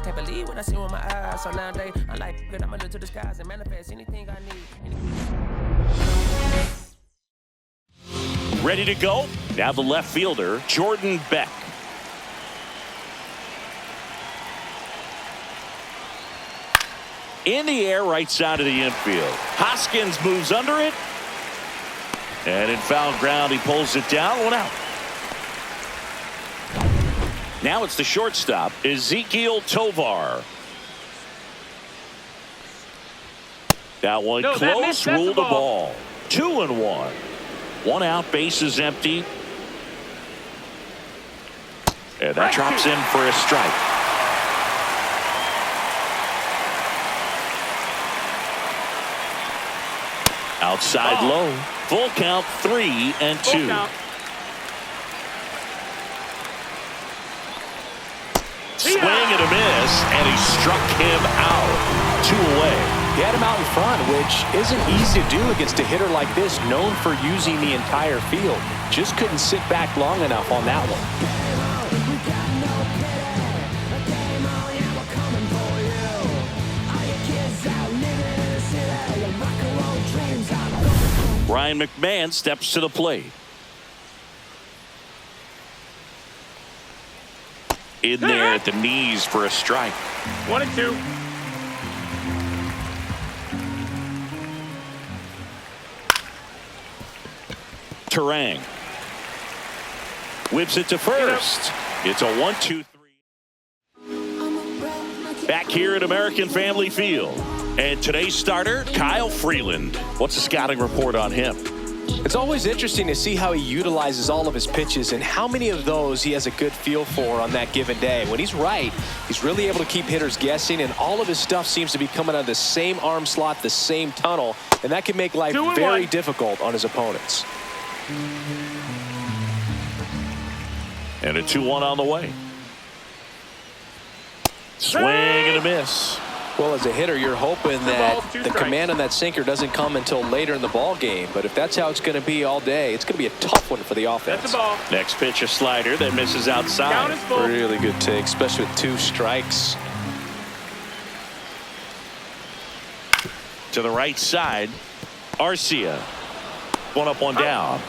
can't believe what I see with my eyes. So nowadays, I like good. I'ma look to the skies and manifest anything I need. Ready to go? Now the left fielder, Jordan Beck. In the air, right side of the infield. Hoskins moves under it. And in foul ground, he pulls it down. 1 out. Now it's the shortstop, Ezekiel Tovar. That one close, ruled a ball. 2-1. 1 out, bases empty. And that drops in for a strike. Outside low. Full count, 3-2. Swing and a miss, and he struck him out. 2 away. He had him out in front, which isn't easy to do against a hitter like this, known for using the entire field. Just couldn't sit back long enough on that one. Ryan McMahon steps to the plate. In there at the knees for a strike. 1-2. Terang whips it to first. It's a 1-2-3. Back here at American Family Field. And today's starter, Kyle Freeland. What's the scouting report on him? It's always interesting to see how he utilizes all of his pitches and how many of those he has a good feel for on that given day. When he's right, he's really able to keep hitters guessing, and all of his stuff seems to be coming out of the same arm slot, the same tunnel, and that can make life very difficult on his opponents. And a 2-1 on the way. Swing and a miss. Well, as a hitter, you're hoping that the command on that sinker doesn't come until later in the ball game. But if that's how it's going to be all day, it's going to be a tough one for the offense. That's the ball. Next pitch, a slider that misses outside. Really good take, especially with 2 strikes. To the right side, Arcia. 1 up, 1 down.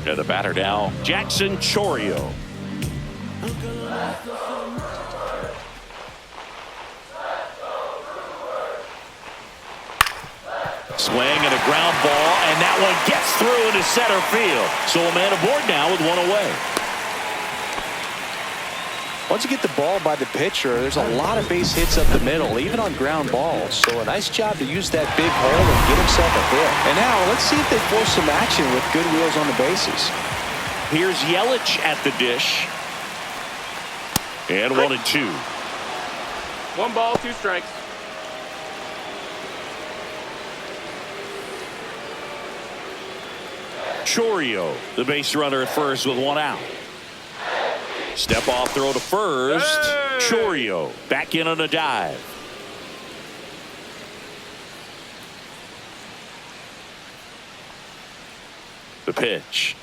And the batter now, Jackson Chourio. Swing and a ground ball, and that one gets through into center field. So a man aboard now with 1 away. Once you get the ball by the pitcher, there's a lot of base hits up the middle, even on ground balls. So a nice job to use that big hole and get himself a hit. And now let's see if they force some action with good wheels on the bases. Here's Yelich at the dish. And 1-2. 1 ball, 2 strikes. Chourio, the base runner at first with 1 out. Step off throw to first. Chourio back in on a dive. The pitch.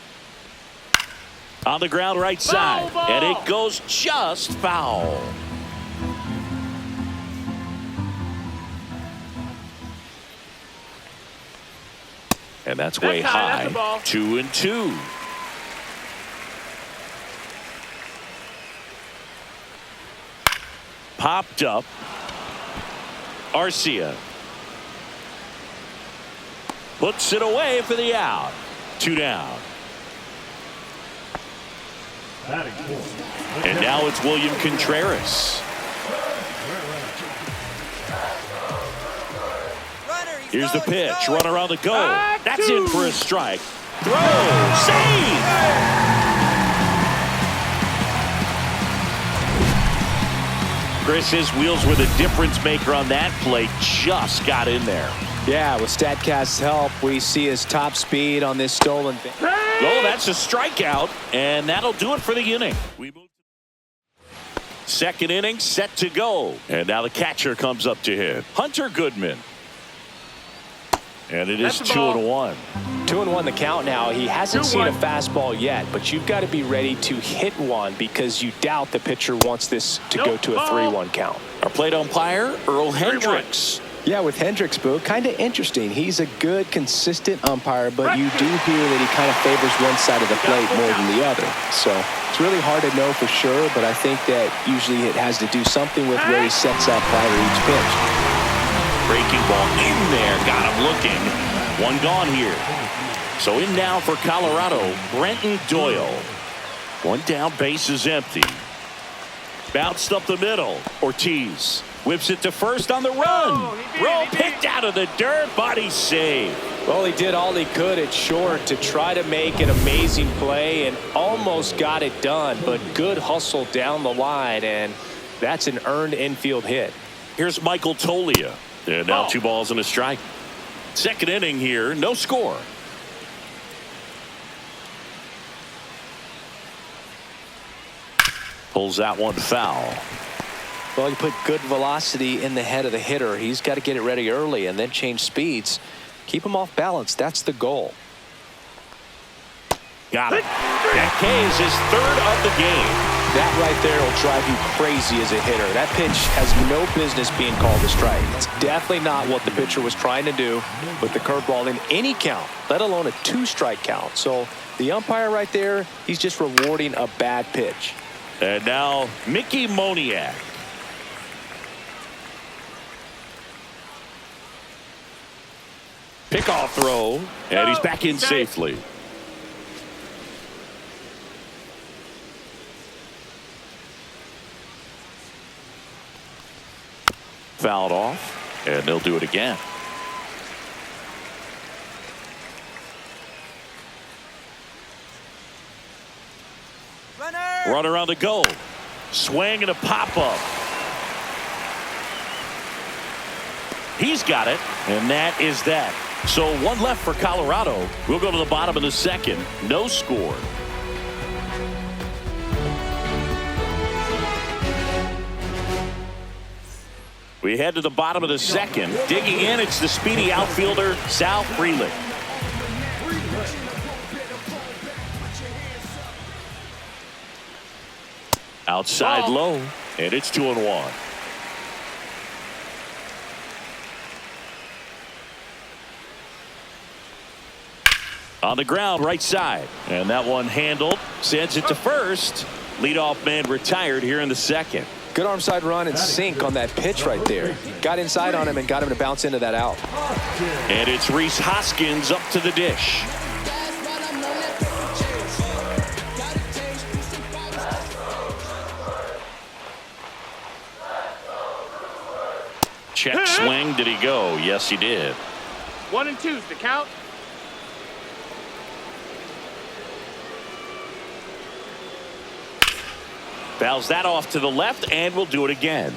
On the ground right side. Ball. And it goes just foul. And that's way high. 2-2. Popped up. Arcia puts it away for the out. 2 down. And now it's William Contreras. Here's the pitch. Run around the go. That's in for a strike. Throw. Save. Chris, his wheels were the difference maker on that play. Just got in there. Yeah, with StatCast's help, we see his top speed on this stolen base. Oh, that's a strikeout, and that'll do it for the inning. Second inning set to go, and now the catcher comes up to hit. Hunter Goodman. And it is That's the ball. 2-1. 2-1 the count now. He hasn't seen a 2-1. fastball yet, but you've got to be ready to hit one because you doubt the pitcher wants this to go to a 3-1 count. Our plate umpire, Earl Hendricks. Yeah, with Hendricks, Boo, kind of interesting. He's a good, consistent umpire, but you do hear that he kind of favors one side of the plate more than the other. So it's really hard to know for sure, but I think that usually it has to do something with where he sets up prior to each pitch. Breaking ball in there. Got him looking. One gone here. So in now for Colorado, Brenton Doyle. One down, base is empty. Bounced up the middle. Ortiz whips it to first on the run. Roll picked out of the dirt. Body save. Well, he did all he could at short to try to make an amazing play and almost got it done, but good hustle down the line, and that's an earned infield hit. Here's Michael Tolia. And now 2 balls and a strike. Second inning here, no score. Pulls that one foul. Well, you put good velocity in the head of the hitter. He's got to get it ready early and then change speeds. Keep him off balance. That's the goal. Got it. That K is his 3rd of the game. That right there will drive you crazy as a hitter. That pitch has no business being called a strike. It's definitely not what the pitcher was trying to do with the curveball in any count, let alone a 2-strike count. So the umpire right there, he's just rewarding a bad pitch. And now Mickey Moniak. Pickoff throw, and he's back in safely. Fouled off, and they'll do it again. Runner on the go. Swing and a pop-up. He's got it, and that is that. So 1 left for Colorado. We'll go to the bottom of the 2nd. No score. We head to the bottom of the 2nd. Digging in, it's the speedy outfielder, Sal Frelick. Outside low, and it's 2-1. On the ground, right side. And that one handled. Sends it to first. Leadoff man retired here in the 2nd. Good arm side run and sink on that pitch right there. Got inside on him and got him to bounce into that out. And it's Rhys Hoskins up to the dish. Check swing. Did he go? Yes, he did. 1 and 2's the count. Fouls that off to the left, and we'll do it again.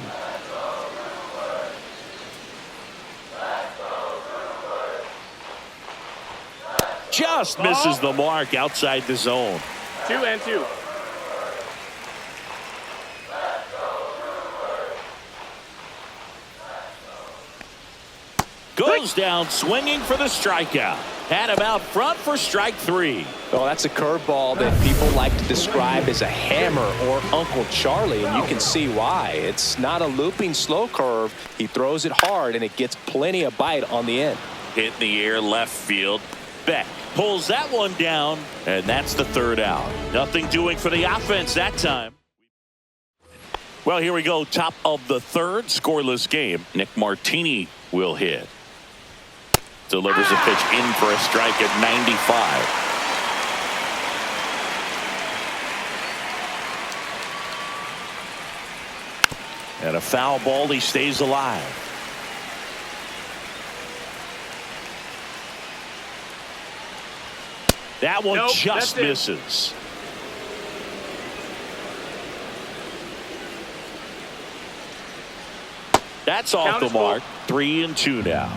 Just misses the mark outside the zone. 2 and 2. Goes down swinging for the strikeout. Had him out front for strike 3. Well, that's a curveball that people like to describe as a hammer or Uncle Charlie, and you can see why. It's not a looping slow curve. He throws it hard, and it gets plenty of bite on the end. Hit in the air left field. Beck pulls that one down, and that's the 3rd out. Nothing doing for the offense that time. Well, here we go. Top of the 3rd, scoreless game. Nick Martini will hit. Delivers a pitch in for a strike at 95. And a foul ball. He stays alive. That one just misses. That's off the mark. 3 and 2 now.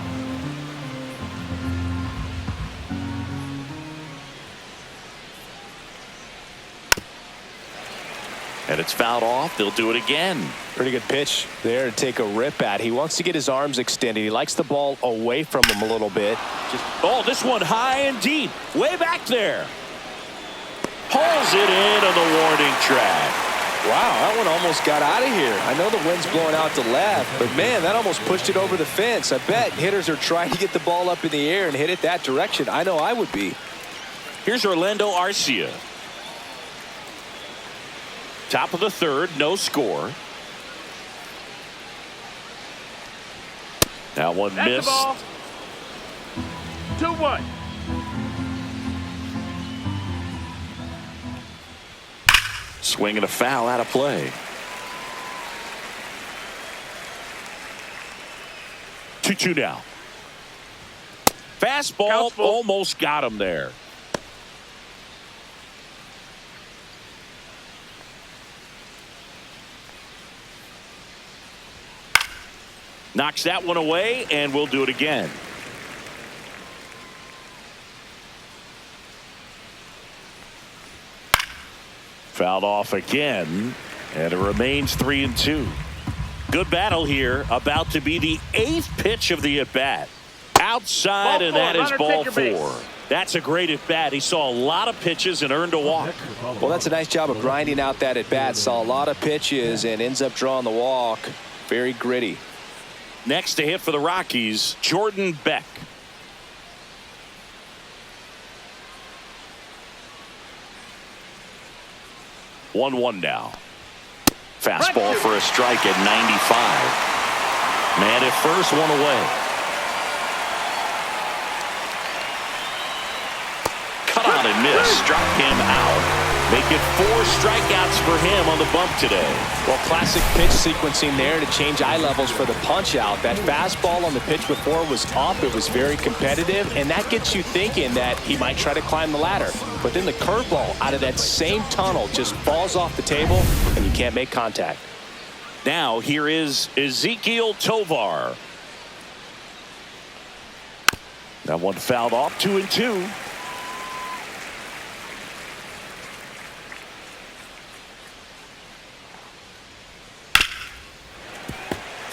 And it's fouled off. They'll do it again. Pretty good pitch there to take a rip at. He wants to get his arms extended. He likes the ball away from him a little bit. Oh, this one high and deep. Way back there. Pulls it in on the warning track. Wow, that one almost got out of here. I know the wind's blowing out to left, but man, that almost pushed it over the fence. I bet hitters are trying to get the ball up in the air and hit it that direction. I know I would be. Here's Orlando Arcia. Top of the third, no score. That one That's missed. the ball. 2-1. Swing and a foul out of play. 2-2 now. Fastball almost got him there. Knocks that one away, and we'll do it again. Fouled off again, and it remains 3-2. Good battle here. About to be the 8th pitch of the at-bat. Outside, and that is ball 4. That's a great at-bat. He saw a lot of pitches and earned a walk. Well, that's a nice job of grinding out that at-bat. Saw a lot of pitches and ends up drawing the walk. Very gritty. Next to hit for the Rockies, Jordan Beck. One now. Fastball for a strike at 95. Man at first, one away. Cut on and miss. Struck him out. Make it 4 strikeouts for him on the bump today. Well, classic pitch sequencing there to change eye levels for the punch out. That fastball on the pitch before was up. It was very competitive, and that gets you thinking that he might try to climb the ladder. But then the curveball out of that same tunnel just falls off the table, and you can't make contact. Now here is Ezekiel Tovar. That one fouled off. 2-2.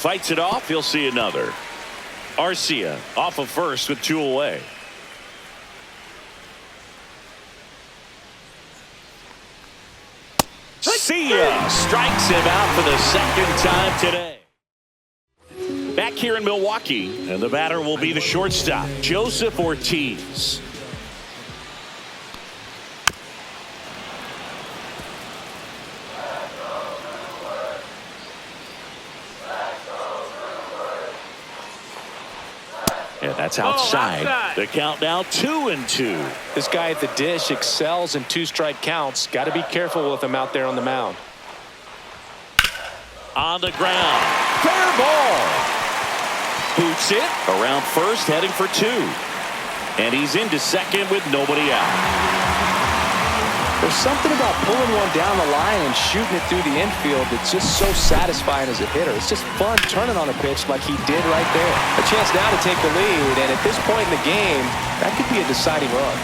Fights it off. He'll see another. Arcia off of first with 2 away. See ya. Strikes him out for the 2nd time today. Back here in Milwaukee, and the batter will be the shortstop, Joseph Ortiz. And that's outside. The count now 2-2. This guy at the dish excels in 2-strike counts. Got to be careful with him out there on the mound. On the ground. Fair ball. Boots it around first, heading for 2. And he's into second with nobody out. There's something about pulling one down the line and shooting it through the infield that's just so satisfying as a hitter. It's just fun turning on a pitch like he did right there. A chance now to take the lead, and at this point in the game, that could be a deciding run.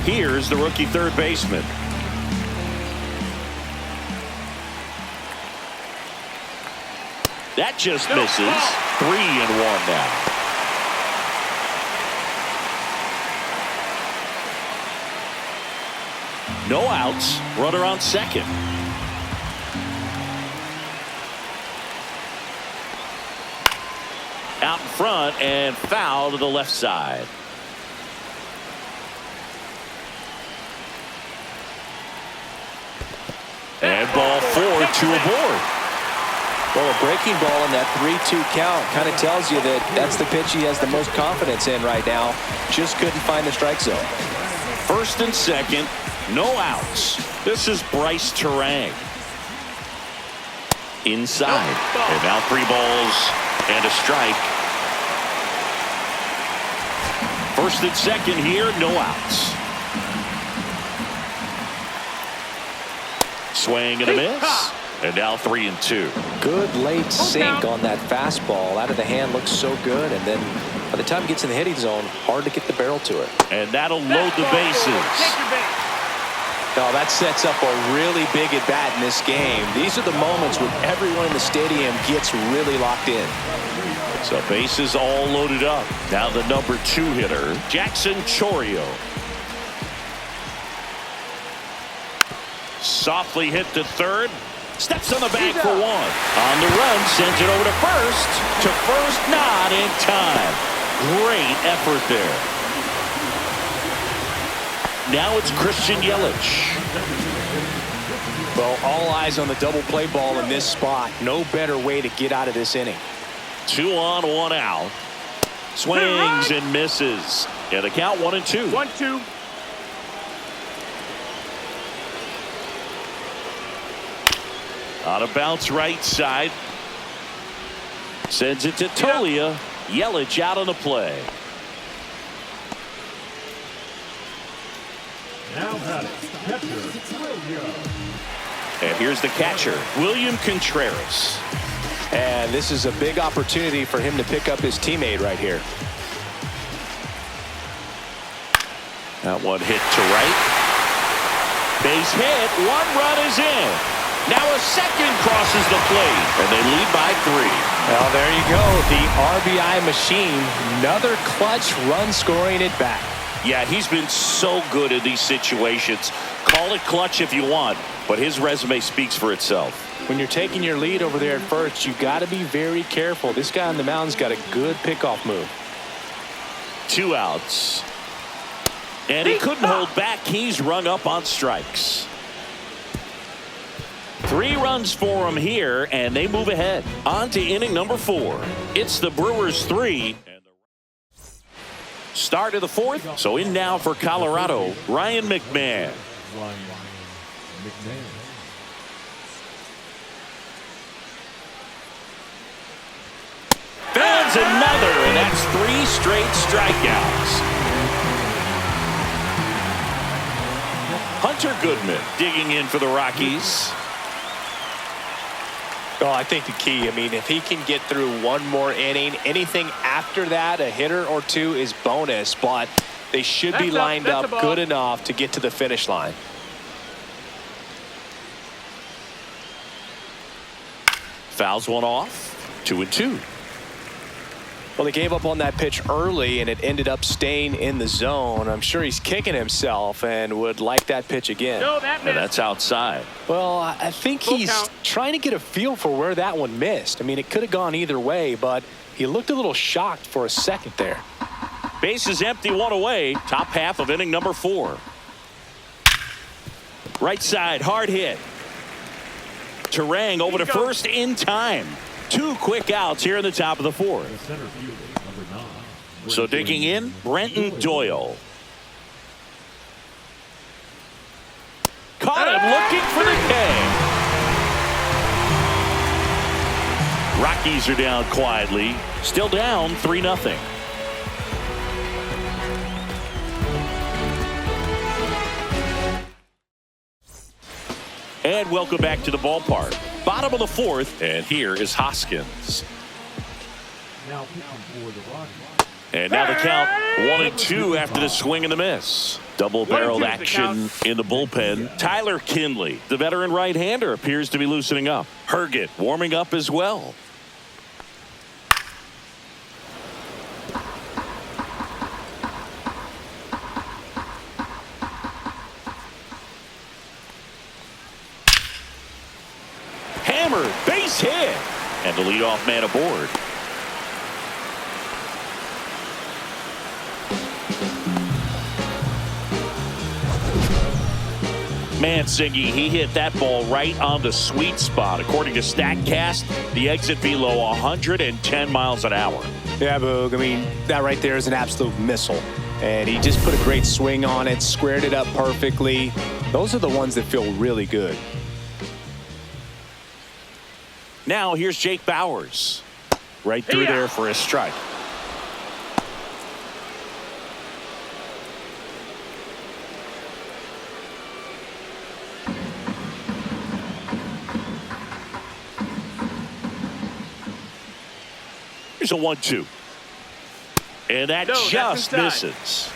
Here's the rookie third baseman. That just misses. 3-1 now. No outs. Runner on second. Out in front and foul to the left side. And ball 4, 2 aboard. Well, a breaking ball in that 3-2 count kind of tells you that that's the pitch he has the most confidence in right now. Just couldn't find the strike zone. First and second. No outs. This is Bryce Terang. Inside. And now 3 balls and a strike. First and second here, no outs. Swing and a miss. And now 3-2. Good late sink on that fastball. Out of the hand looks so good, and then By the time he gets in the hitting zone, hard to get the barrel to it. And that'll load the bases. Take your base. No, that sets up a really big at-bat in this game. These are the moments when everyone in the stadium gets really locked in. So bases all loaded up. Now the number 2 hitter, Jackson Chourio. Softly hit to third. Steps on the bag for 1. On the run, sends it over to first. To first, not in time. Great effort there. Now it's Christian Yelich. Well, all eyes on the double play ball in this spot. No better way to get out of this inning. 2 on, 1 out. Swings and misses. Yeah, the count 1-2. 1-2. On a bounce right side. Sends it to Tolia. Yelich out on the play. Now batting, catcher, And here's the catcher, William Contreras. And this is a big opportunity for him to pick up his teammate right here. That one hit to right. Base hit. 1 run is in. Now a second crosses the plate, and they lead by 3. Well, there you go. The RBI machine. Another clutch run scoring at bat. Yeah, he's been so good in these situations. Call it clutch if you want, but his resume speaks for itself. When you're taking your lead over there at first, you got to be very careful. This guy on the mound's got a good pickoff move. 2 outs. And he couldn't hold back. He's rung up on strikes. 3 runs for him here, and they move ahead. On to inning number 4. It's the Brewers 3. Start of the 4th. So in now for Colorado, Ryan McMahon. Fans another, and that's 3 straight strikeouts. Hunter Goodman digging in for the Rockies. Oh, I think the key, if he can get through 1 more inning, anything after that, a hitter or 2 is bonus, but they should be lined up good enough to get to the finish line. Fouls one off. 2-2. Well, they gave up on that pitch early, and it ended up staying in the zone. I'm sure he's kicking himself and would like that pitch again. No, that missed. And that's outside. Well, I think he's trying to get a feel for where that one missed. It could have gone either way, but he looked a little shocked for a second there. Base is empty, 1 away. Top half of inning number 4. Right side, hard hit. Terang over to first in time. 2 quick outs here in the top of the 4th. center fielder, number 9. So digging in, Brenton Doyle. Caught him looking for the K. Rockies are down quietly. Still down 3-0. And welcome back to the ballpark. Bottom of the 4th, and here is Hoskins. Now pitching for the Rockies. And now the count 1-2 after the swing and the miss. Double-barreled 1-2 is the action in the bullpen. Tyler Kinley, the veteran right-hander, appears to be loosening up. Herget warming up as well. Hammered, base hit, and the leadoff man aboard. Mansingy, he hit that ball right on the sweet spot. According to StatCast, the exit velo 110 miles an hour. Yeah, Boog. That right there is an absolute missile. And he just put a great swing on it, squared it up perfectly. Those are the ones that feel really good. Now here's Jake Bauers. Right through there for a strike. Here's a 1-2. And that No, that's just inside. misses.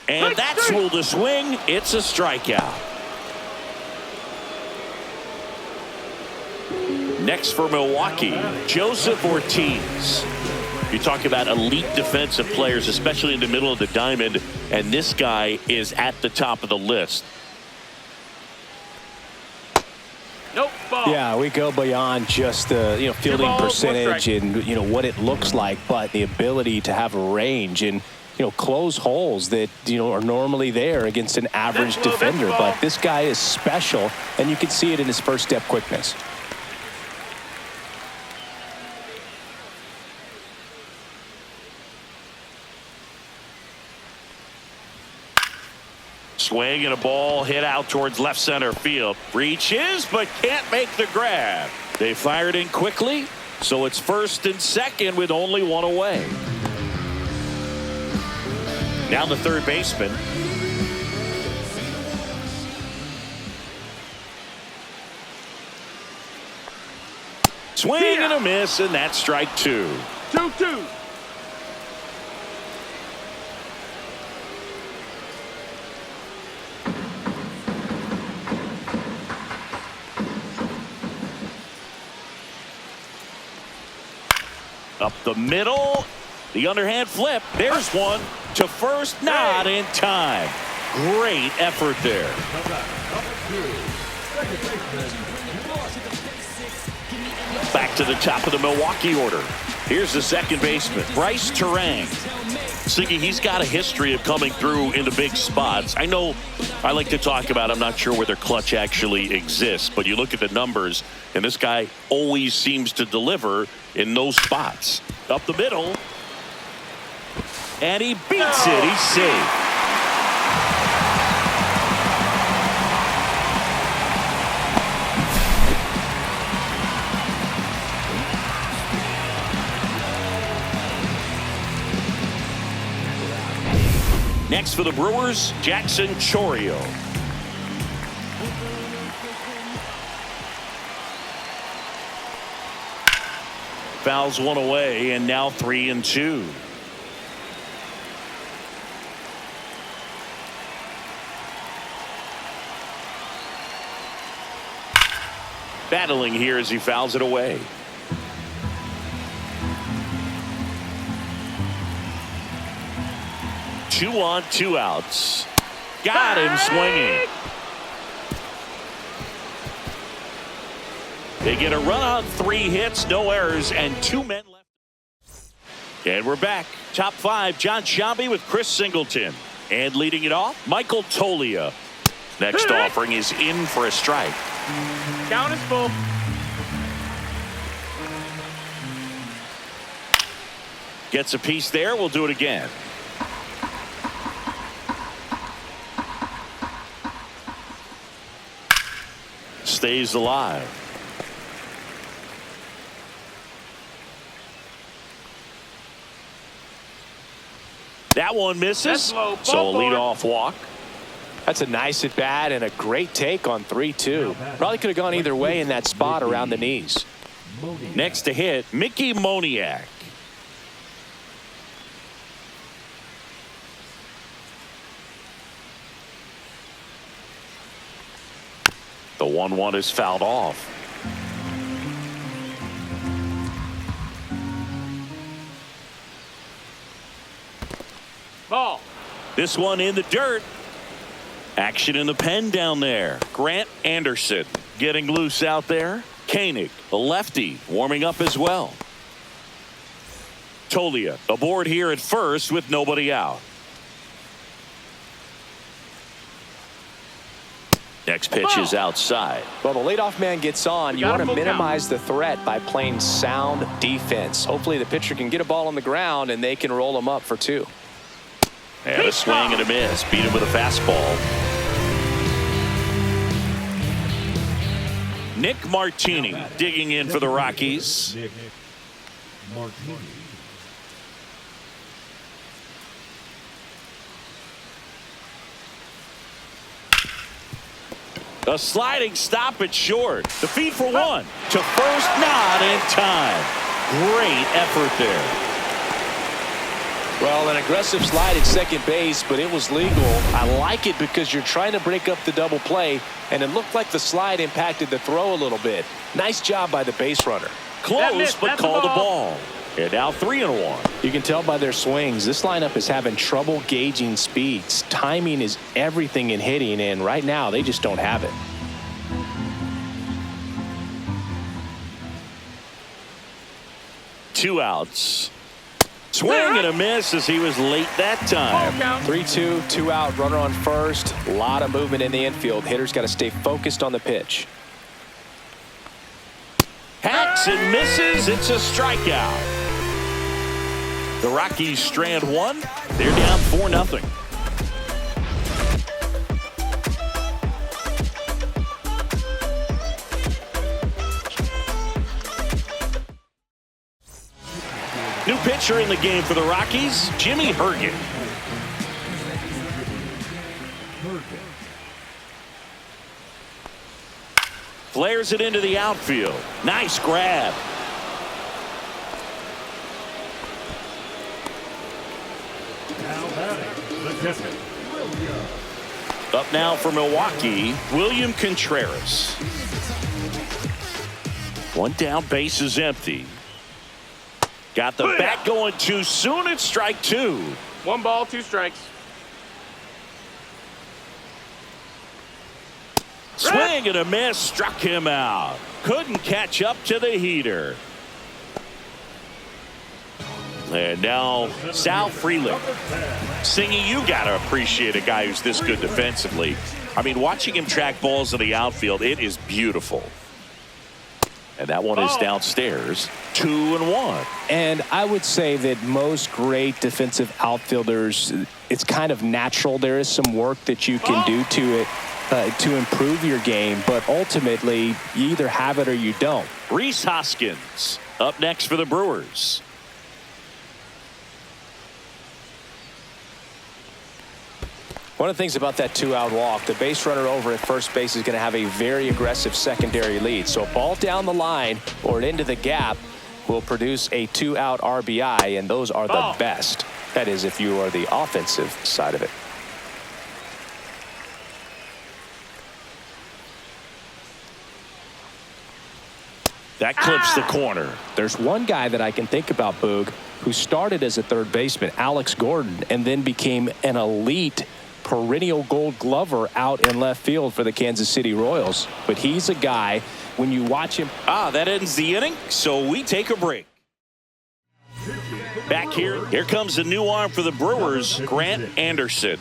And that's ruled a swing. It's a strikeout. Next for Milwaukee, Joseph Ortiz. You talk about elite defensive players, especially in the middle of the diamond, and this guy is at the top of the list. Nope, ball. Yeah, we go beyond just the fielding Ball, one percentage strike. and what it looks like, but the ability to have a range and close holes that are normally there against an average That's low, that's defender. ball. But this guy is special, and you can see it in his first step quickness. Swing and a ball hit out towards left center field. Reaches but can't make the grab. They fired in quickly, so it's first and second with only one away. Now the third baseman. Swing and a miss, and that's strike two. 2-2. Up the middle, the underhand flip. There's one to first, not in time. Great effort there. Back to the top of the Milwaukee order. Here's the second baseman, Bryce Terang. Siggy, he's got a history of coming through into big spots. I know I like to talk about, I'm not sure whether clutch actually exists, but you look at the numbers, and this guy always seems to deliver in those spots. Up the middle, and he beats it. He's safe. Next for the Brewers, Jackson Chourio. Fouls one away, and now 3-2. Battling here as he fouls it away. Two on, two outs. Got him swinging. They get a run on 3 hits, no errors, and 2 men left. And we're back. Top 5, John Sciambi with Chris Singleton. And leading it off, Michael Toglia. Next offering is in for a strike. Count is full. Gets a piece there. We'll do it again. Stays alive. That one misses. That's low. So a Ball leadoff walk. That's a nice at bat and a great take on 3-2. Probably could have gone either way in that spot around the knees. Next to hit, Mickey Moniak. The 1-1 is fouled off. Ball. This one in the dirt. Action in the pen down there. Grant Anderson getting loose out there. Koenig, the lefty, warming up as well. Toglia aboard here at first with nobody out. Next pitch is outside. Well, the leadoff man gets on. You want to minimize the threat by playing sound defense. Hopefully the pitcher can get a ball on the ground and they can roll him up for 2. And a swing and a miss. Beat him with a fastball. Nick Martini digging in for the Rockies. Nick Martini. A sliding stop at short. The feed for one. To first, not in time. Great effort there. Well, an aggressive slide at second base, but it was legal. I like it because you're trying to break up the double play, and it looked like the slide impacted the throw a little bit. Nice job by the base runner. Close, but called the ball. And now 3-1. You can tell by their swings, this lineup is having trouble gauging speeds. Timing is everything in hitting, and right now they just don't have it. Two outs. Swing and a miss as he was late that time. 3-2, 2 out, runner on first. A lot of movement in the infield. Hitters got to stay focused on the pitch. Hacks and misses. It's a strikeout. The Rockies strand one. They're down 4-0. New pitcher in the game for the Rockies, Jimmy Hergen. Flares it into the outfield. Nice grab. Now batting, the catcher, William. Up now for Milwaukee, William Contreras. One down, base is empty. Got the bat going too soon. It's strike two. 1 ball, 2 strikes. Swing and a miss. Struck him out. Couldn't catch up to the heater. And now Sal Frelick. Singy, you got to appreciate a guy who's this good defensively. I mean, watching him track balls in the outfield, it is beautiful. And that one is downstairs. 2-1. And I would say that most great defensive outfielders, it's kind of natural. There is some work that you can do to it to improve your game, but ultimately you either have it or you don't. Rhys Hoskins up next for the Brewers. One of the things about that 2-out walk, the base runner over at first base is going to have a very aggressive secondary lead. So a ball down the line or into the gap will produce a 2-out RBI, and those are the best. That is, if you are the offensive side of it. That clips the corner. There's one guy that I can think about, Boog, who started as a third baseman, Alex Gordon, and then became an elite perennial Gold Glover out in left field for the Kansas City Royals. But he's a guy, when you watch him. That ends the inning, so we take a break. Back here comes a new arm for the Brewers, Grant Anderson.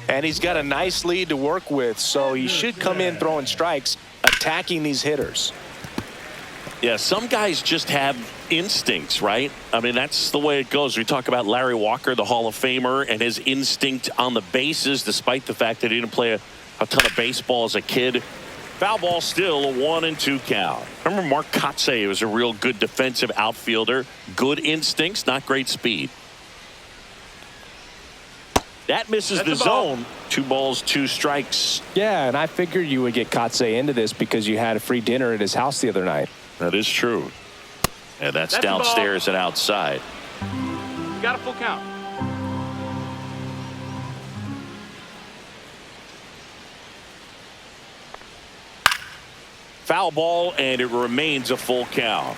And he's got a nice lead to work with, so he should come in throwing strikes, attacking these hitters. Yeah, some guys just have instincts, right? I mean, that's the way it goes. We talk about Larry Walker, the Hall of Famer, and his instinct on the bases, despite the fact that he didn't play a ton of baseball as a kid. Foul ball still, a 1-2 count. Remember Mark Kotsay was a real good defensive outfielder. Good instincts, not great speed. That misses the zone. 2 balls, 2 strikes. Yeah, and I figured you would get Kotsay into this because you had a free dinner at his house the other night. That is true. And that's downstairs and outside. You got a full count. Foul ball, and it remains a full count.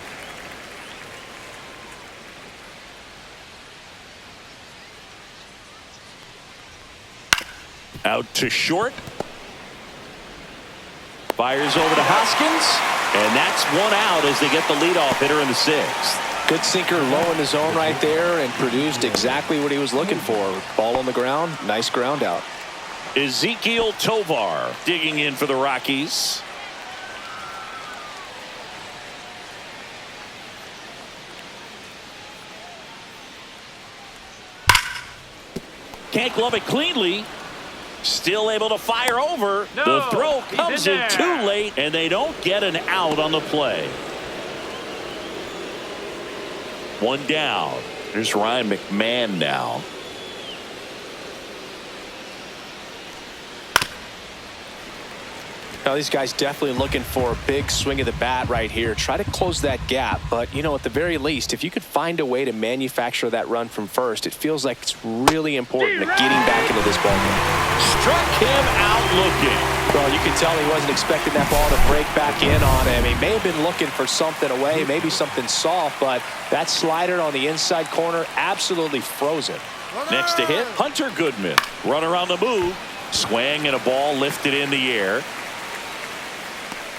Out to short. Fires over to Hoskins. And that's 1 out as they get the leadoff hitter in the 6th. Good sinker low in the zone right there and produced exactly what he was looking for. Ball on the ground, nice ground out. Ezekiel Tovar digging in for the Rockies. Can't glove it cleanly. Still able to fire over. No, the throw comes in there. too late, and they don't get an out on the play. 1 down. There's Ryan McMahon now. Now, these guys definitely looking for a big swing of the bat right here. Try to close that gap. But, you know, at the very least, if you could find a way to manufacture that run from first, it feels like it's really important to getting back into this ballgame. Struck him out looking. Well, you can tell he wasn't expecting that ball to break back in on him. He may have been looking for something away, maybe something soft, but that slider on the inside corner absolutely froze him. Next to hit, Hunter Goodman. Runner on the move. Swing and a ball lifted in the air.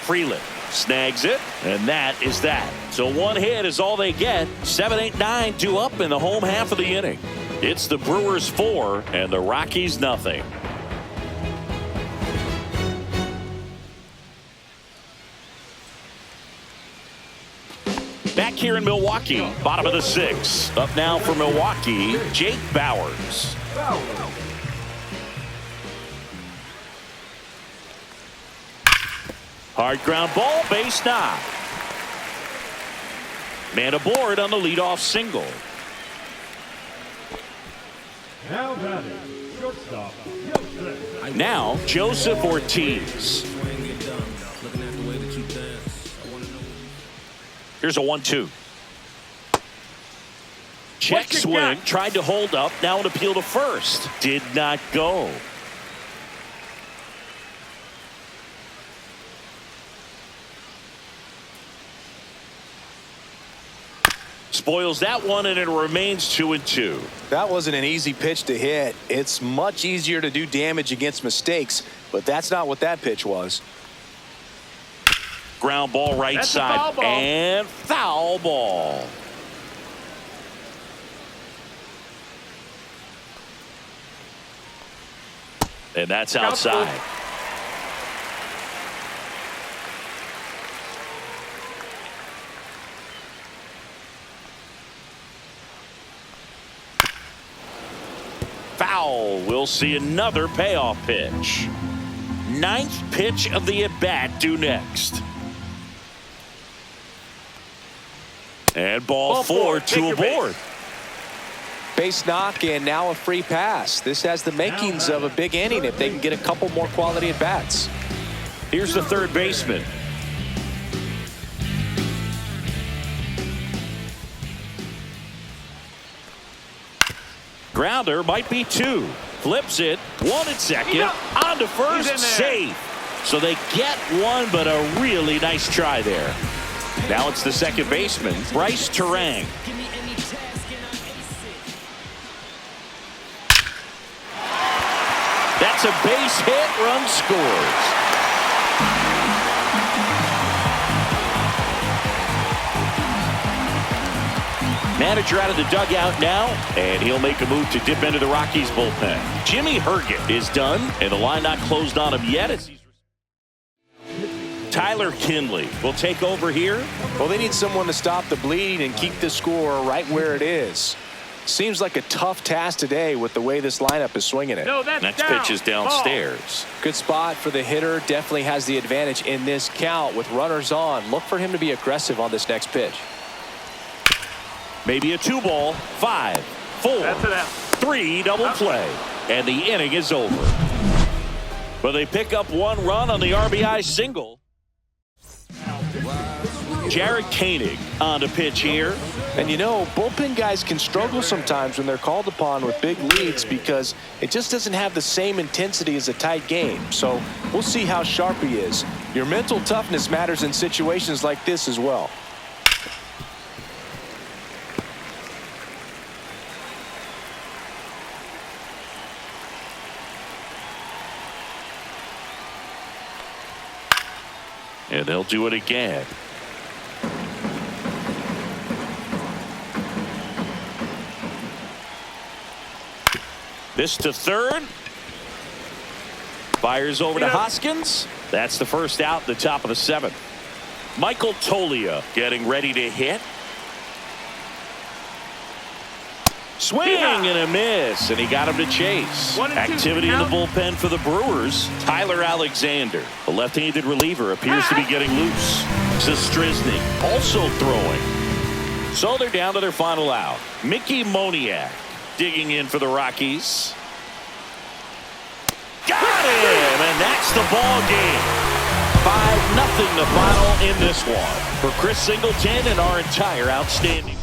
Freeland snags it, and that is that. So one hit is all they get. 7, 8, 9 due up in the home half of the inning. It's the Brewers 4 and the Rockies nothing. Back here in Milwaukee, bottom of the 6th. Up now for Milwaukee, Jake Bauers. Hard ground ball, base knock. Man aboard on the leadoff single. Now batting, shortstop, Joseph. Now Joseph Ortiz. Here's a 1-2. Check swing, tried to hold up, now an appeal to first. Did not go. Spoils that one, and it remains 2-2. That wasn't an easy pitch to hit. It's much easier to do damage against mistakes, but that's not what that pitch was. Ground ball right That's side, a foul ball. and foul ball. And that's outside. Foul. We'll see another payoff pitch. 9th pitch of the at-bat due next. And ball 4, 2 aboard. Base knock, and now a free pass. This has the makings of a big inning if they can get a couple more quality at bats. Here's the third baseman. Grounder might be 2. Flips it. 1 at second. On to first. Safe. So they get one, but a really nice try there. Now it's the second baseman, Bryce Terang. That's a base hit. Run scores. Manager out of the dugout now, and he'll make a move to dip into the Rockies bullpen. Jimmy Herget is done, and the line not closed on him yet. Tyler Kinley will take over here. Well, they need someone to stop the bleeding and keep the score right where it is. Seems like a tough task today with the way this lineup is swinging it. No, that's Next down. pitch is downstairs. Good spot for the hitter. Definitely has the advantage in this count with runners on. Look for him to be aggressive on this next pitch. Maybe a 2-ball. 5, 4, That's it out. 3 double play. And the inning is over. But they pick up 1 run on the RBI single. Jared Koenig on to pitch here. And you know, bullpen guys can struggle sometimes when they're called upon with big leads because it just doesn't have the same intensity as a tight game. So we'll see how sharp he is. Your mental toughness matters in situations like this as well. And they'll do it again. This to third. Fires over to Hoskins. That's the first out, the top of the 7th. Michael Tolia getting ready to hit. Swing and a miss, and he got him to chase. 1 and 2, Activity in the bullpen for the Brewers. Tyler Alexander, the left-handed reliever, appears to be getting loose. Zastryzny also throwing. So they're down to their final out. Mickey Moniak digging in for the Rockies. Got him, and that's the ball game. 5-0 the final in this one. For Chris Singleton and our entire outstanding